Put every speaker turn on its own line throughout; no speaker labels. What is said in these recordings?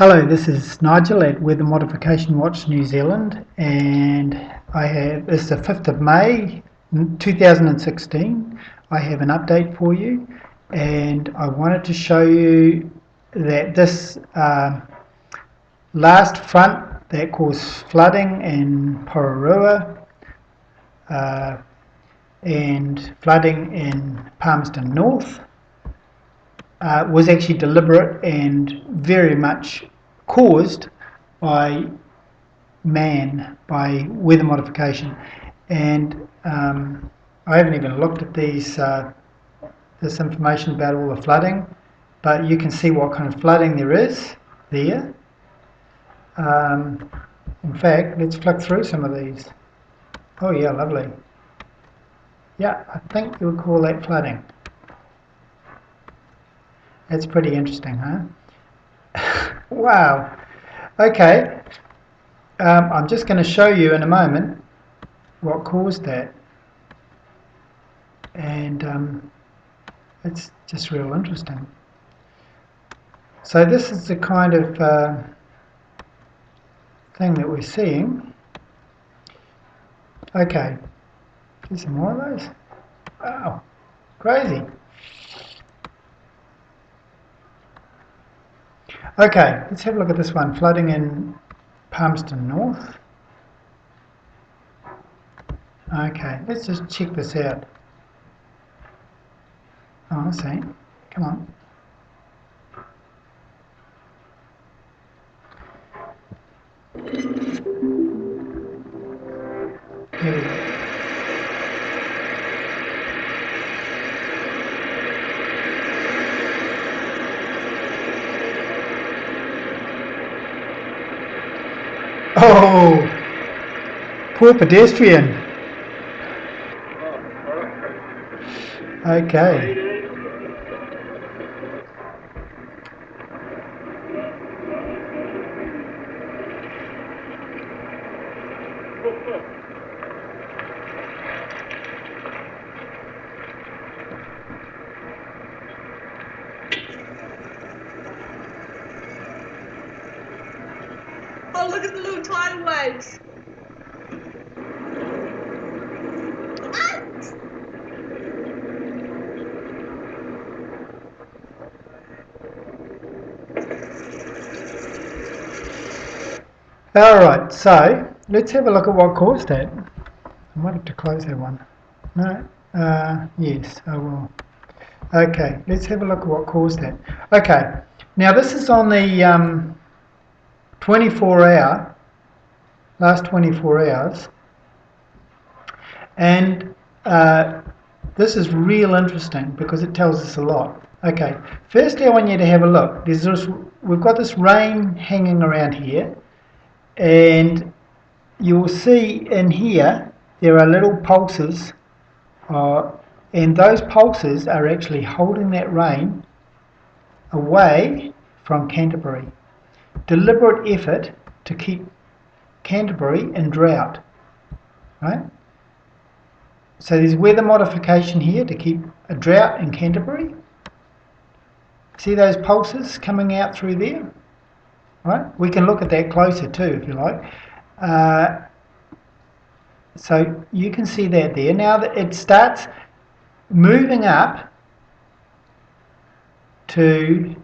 Hello, this is Nigel at Weather Modification Watch New Zealand, and it's the 5th of May 2016. I have an update for you, and I wanted to show you that this last front that caused flooding in Pororua and flooding in Palmerston North was actually deliberate and very much caused by man, by weather modification. And I haven't even looked at this information about all the flooding, but you can see what kind of flooding there is there. In fact, let's flick through some of these. Oh yeah, lovely. Yeah, I think you would call that flooding. That's pretty interesting, huh? Wow. Okay. I'm just going to show you in a moment what caused that. And it's just real interesting. So this is the kind of thing that we're seeing. Okay. There's some more of those. Wow. Crazy. Okay, let's have a look at this one. Flooding in Palmerston North. Okay, let's just check this out. Oh, I see. Come on. Here we go. Oh, poor pedestrian. Okay.
Oh, look at the little tidal waves.
Alright, so let's have a look at what caused that. I might have to close that one. No? Yes, I will. Okay, let's have a look at what caused that. Okay, now this is on the 24-hour, last 24 hours, and this is real interesting because it tells us a lot. Okay, firstly I want you to have a look. We've got this rain hanging around here, and you'll see in here there are little pulses, and those pulses are actually holding that rain away from Canterbury. Deliberate effort to keep Canterbury in drought, right? So there's weather modification here to keep a drought in Canterbury. See those pulses coming out through there? Right? We can look at that closer too if you like. So you can see that there. Now that it starts moving up to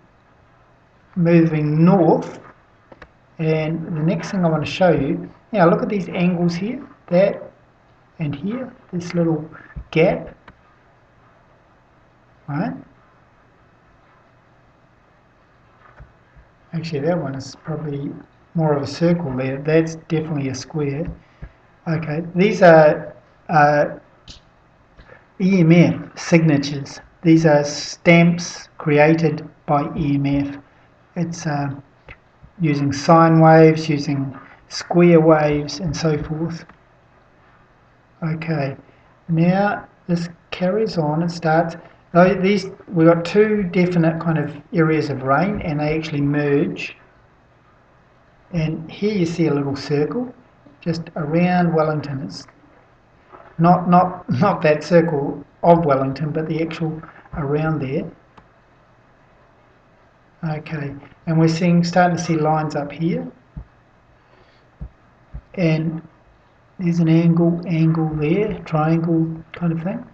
moving north, and the next thing I want to show you, now look at these angles here, that and here, this little gap, right? Actually that one is probably more of a circle there, that's definitely a square. Okay, these are EMF signatures. These are stamps created by EMF. It's using sine waves, using square waves and so forth. Okay, now this carries on, it starts. We've got two definite kind of areas of rain and they actually merge. And here you see a little circle just around Wellington. It's not that circle of Wellington, but the actual around there. Okay, and we're starting to see lines up here, and there's an angle there, triangle kind of thing.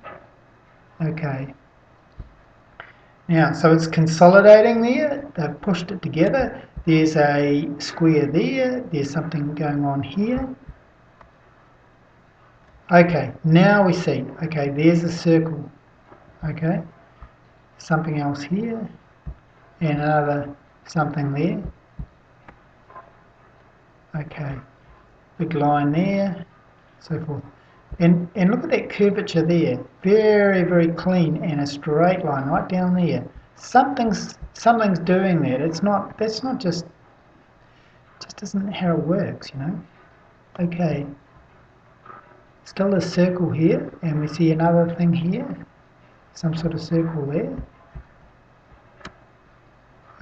Okay. Now, so it's consolidating there. They've pushed it together. There's a square there. There's something going on here. Okay, now we see. Okay, there's a circle. Okay, something else here, and another something there. Okay, big line there, so forth. And look at that curvature there. Very, very clean, and a straight line right down there. Something's doing that. That's not just isn't how it works, you know. Okay. Still a circle here, and we see another thing here. Some sort of circle there.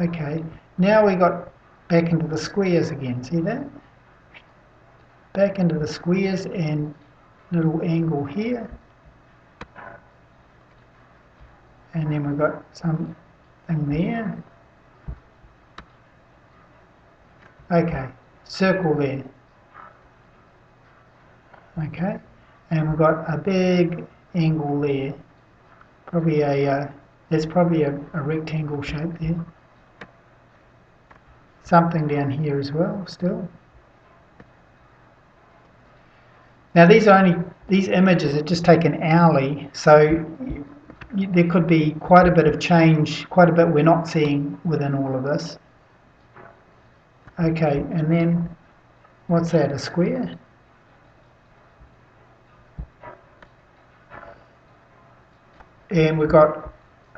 Okay. Now we got back into the squares again. See that? Back into the squares and little angle here. And then we've got something there. Okay, circle there. Okay, and we've got a big angle there. Probably there's probably a rectangle shape there. Something down here as well, still. Now these images are just taken hourly, so there could be quite a bit of change, quite a bit we're not seeing within all of this. Okay, and then what's that, a square? And we've got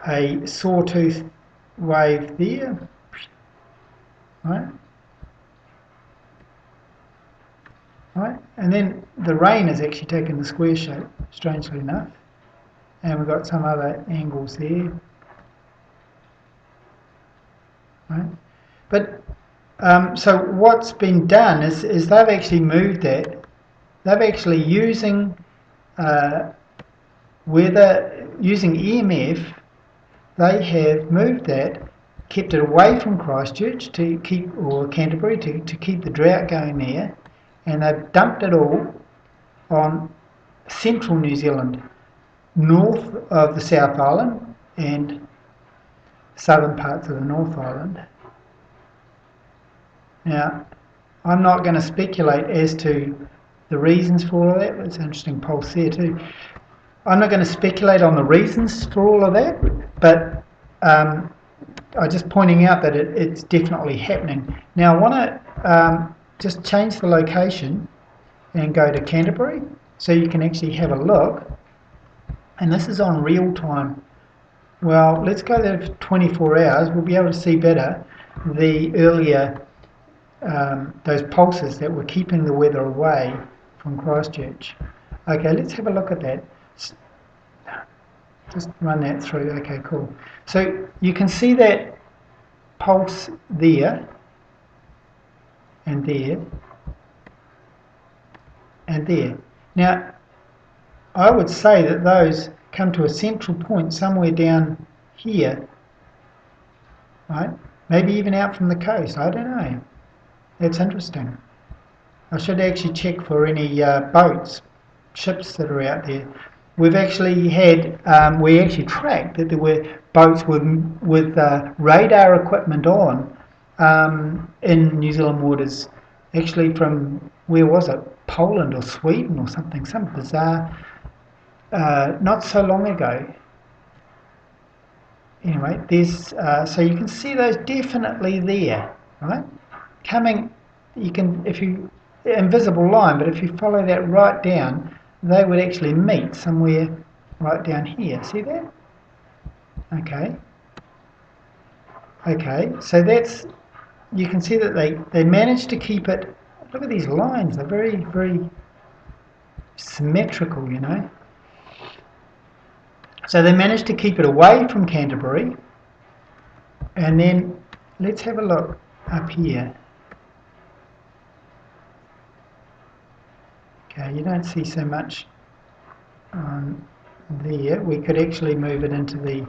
a sawtooth wave there, right? Right, and then the rain has actually taken the square shape, strangely enough, and we've got some other angles there, right? But so what's been done is they've actually moved that. They've actually using using EMF, they have moved that, kept it away from Christchurch to keep, or Canterbury to keep the drought going there, and they've dumped it all on central New Zealand, north of the South Island and southern parts of the North Island. Now, I'm not going to speculate as to the reasons for all of that. There's an interesting pulse there too. I'm not going to speculate on the reasons for all of that, but I'm just pointing out that it's definitely happening. Now, I want to just change the location and go to Canterbury so you can actually have a look. And this is on real time. Well, let's go there for 24 hours. We'll be able to see better the earlier those pulses that were keeping the weather away from Christchurch. Okay, let's have a look at that. Just run that through. Okay, cool. So you can see that pulse there and there and there. Now, I would say that those come to a central point somewhere down here, right? Maybe even out from the coast. I don't know. That's interesting. I should actually check for any boats, ships that are out there. We've actually had, we actually tracked that there were boats with radar equipment on in New Zealand waters, actually from, where was it, Poland or Sweden or something, some bizarre, not so long ago. Anyway, there's, so you can see those definitely there, right? Coming, you can, if you, invisible line, but if you follow that right down, they would actually meet somewhere right down here. See that? Okay. Okay, so that's, you can see that they managed to keep it, look at these lines, they're very, very symmetrical, you know. So they managed to keep it away from Canterbury, and then let's have a look up here. Okay, you don't see so much there. We could actually move it into the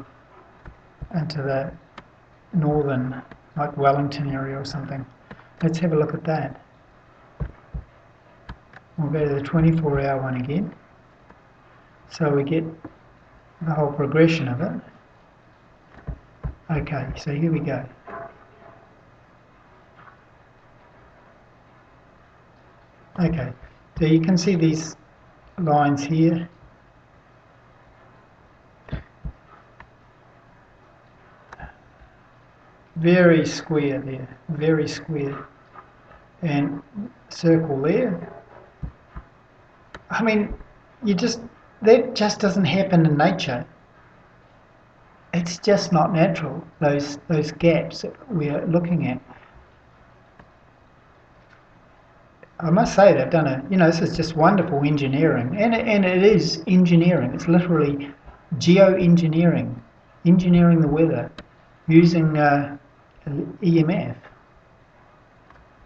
northern, like Wellington area or something. Let's have a look at that. We'll go to the 24-hour one again. So we get the whole progression of it. Okay, so here we go. Okay, so you can see these lines here. Very square there, very square. And circle there. I mean, that just doesn't happen in nature. It's just not natural, those gaps that we're looking at. I must say they've done this is just wonderful engineering. And it is engineering. It's literally geo-engineering, engineering the weather using EMF.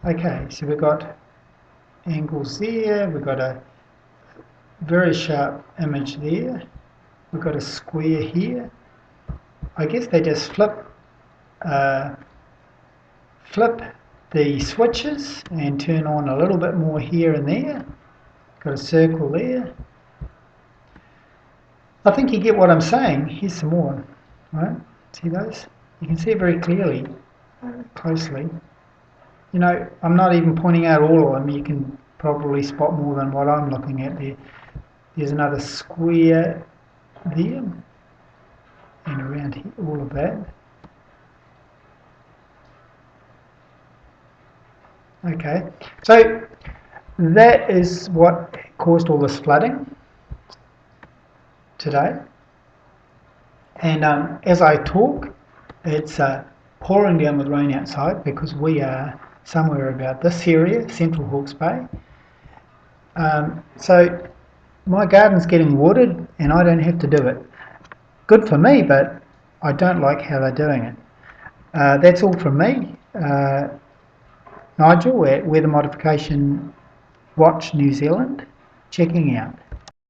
Okay, so we've got angles there, we've got a very sharp image there, we've got a square here. I guess they just flip the switches and turn on a little bit more here and there. Got a circle there. I think you get what I'm saying. Here's some more. Right? See those? You can see it very clearly, closely. I'm not even pointing out all of them. You can probably spot more than what I'm looking at there. There's another square there, and around here, all of that. Okay, so that is what caused all this flooding today. And as I talk, it's pouring down with rain outside because we are somewhere about this area, Central Hawke's Bay. So my garden's getting watered and I don't have to do it. Good for me, but I don't like how they're doing it. That's all from me. Nigel at Weather Modification Watch New Zealand, checking out.